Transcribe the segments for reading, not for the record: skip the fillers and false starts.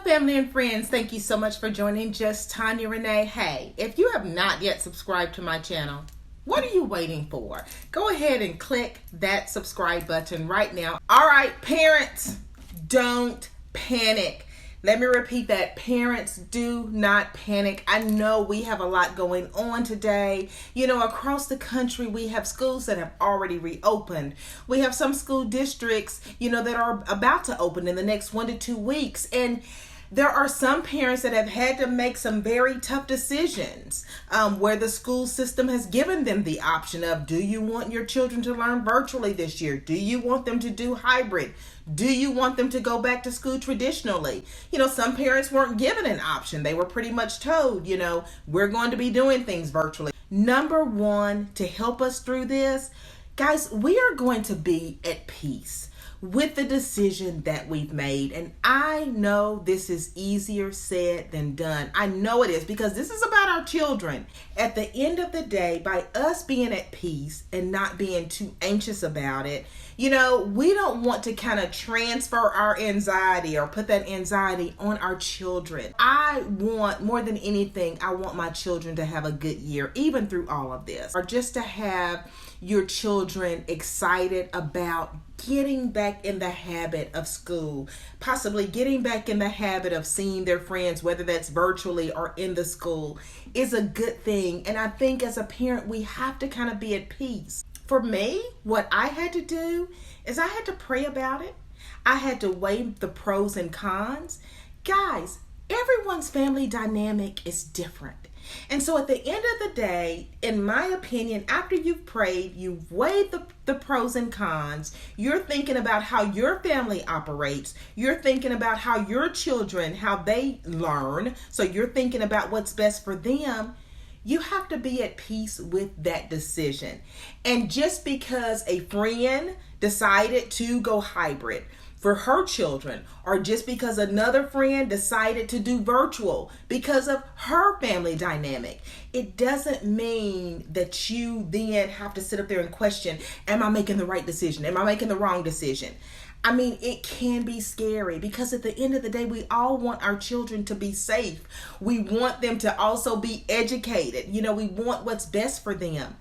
family and friends. Thank you so much for joining Just Tanya Renee. Hey, if you have not yet subscribed to my channel, what are you waiting for? Go ahead and click that subscribe button right now. All right, parents, don't panic. Let me repeat that. Parents, do not panic. I know we have a lot going on today. You know, across the country, we have schools that have already reopened. We have some school districts, that are about to open in the next 1 to 2 weeks. And there are some parents that have had to make some very tough decisions where the school system has given them the option of, do you want your children to learn virtually this year? Do you want them to do hybrid? Do you want them to go back to school traditionally? Some parents weren't given an option. They were pretty much told, we're going to be doing things virtually. Number one, to help us through this, guys, we are going to be at peace with the decision that we've made. And I know this is easier said than done. I know it is, because this is about our children. At the end of the day, by us being at peace and not being too anxious about it, we don't want to kind of transfer our anxiety or put that anxiety on our children. I want, more than anything, I want my children to have a good year, even through all of this, or just to have your children excited about getting back in the habit of school, possibly getting back in the habit of seeing their friends, whether that's virtually or in the school, is a good thing. And I think as a parent, we have to kind of be at peace. For me, what I had to do is I had to pray about it. I had to weigh the pros and cons. Guys, everyone's family dynamic is different. And so at the end of the day, in my opinion, after you've prayed, you've weighed the pros and cons, you're thinking about how your family operates, you're thinking about how your children, how they learn, so you're thinking about what's best for them. You have to be at peace with that decision. And just because a friend decided to go hybrid for her children, or just because another friend decided to do virtual because of her family dynamic, it doesn't mean that you then have to sit up there and question, am I making the right decision? Am I making the wrong decision? I mean, it can be scary, because at the end of the day, we all want our children to be safe. We want them to also be educated. We want what's best for them.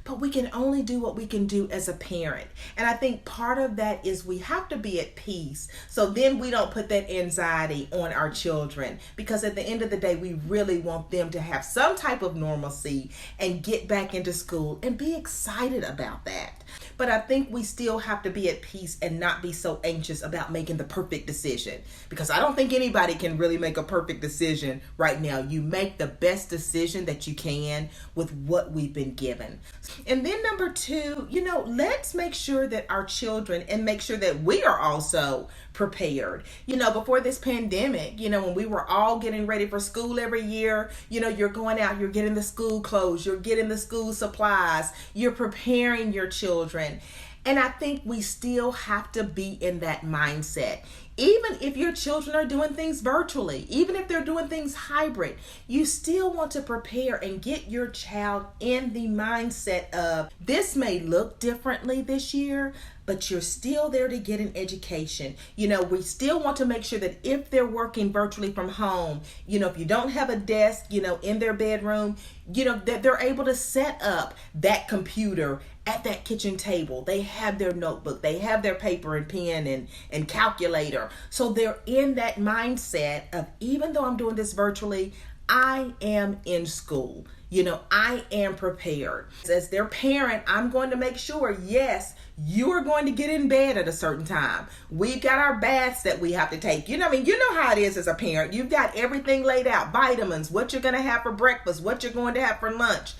But we can only do what we can do as a parent. And I think part of that is we have to be at peace, so then we don't put that anxiety on our children. Because at the end of the day, we really want them to have some type of normalcy and get back into school and be excited about that. But I think we still have to be at peace and not be so anxious about making the perfect decision, because I don't think anybody can really make a perfect decision right now. You make the best decision that you can with what we've been given. And then number two, let's make sure that our children, and make sure that we are also prepared. Before this pandemic, when we were all getting ready for school every year, you're going out, you're getting the school clothes, you're getting the school supplies, you're preparing your children. And I think we still have to be in that mindset. Even if your children are doing things virtually, even if they're doing things hybrid, you still want to prepare and get your child in the mindset of, this may look differently this year, but you're still there to get an education. We still want to make sure that if they're working virtually from home, if you don't have a desk, in their bedroom, that they're able to set up that computer at that kitchen table. They have their notebook, they have their paper and pen and calculator. So they're in that mindset of, even though I'm doing this virtually, I am in school. I am prepared. As their parent, I'm going to make sure, yes, you are going to get in bed at a certain time. We've got our baths that we have to take. You know how it is as a parent. You've got everything laid out, vitamins, what you're going to have for breakfast, what you're going to have for lunch.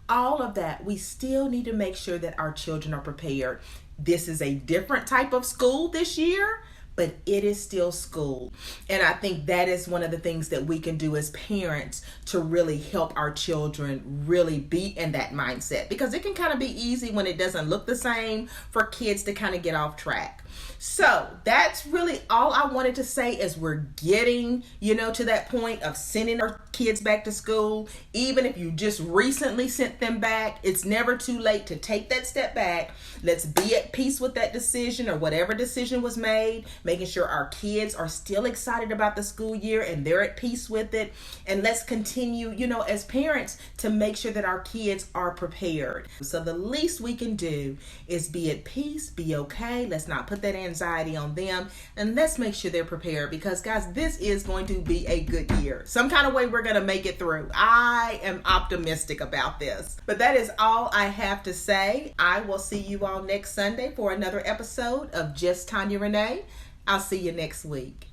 All of that, we still need to make sure that our children are prepared. This is a different type of school this year, but it is still school. And I think that is one of the things that we can do as parents to really help our children really be in that mindset, because it can kind of be easy when it doesn't look the same for kids to kind of get off track. So that's really all I wanted to say as we're getting, to that point of sending our kids back to school. Even if you just recently sent them back, it's never too late to take that step back. Let's be at peace with that decision, or whatever decision was made. making sure our kids are still excited about the school year and they're at peace with it. And let's continue, as parents, to make sure that our kids are prepared. So the least we can do is be at peace, be okay. Let's not put that anxiety on them, and let's make sure they're prepared, because guys, this is going to be a good year. Some kind of way we're going to make it through. I am optimistic about this. But that is all I have to say. I will see you all next Sunday for another episode of Just Tanya Renee. I'll see you next week.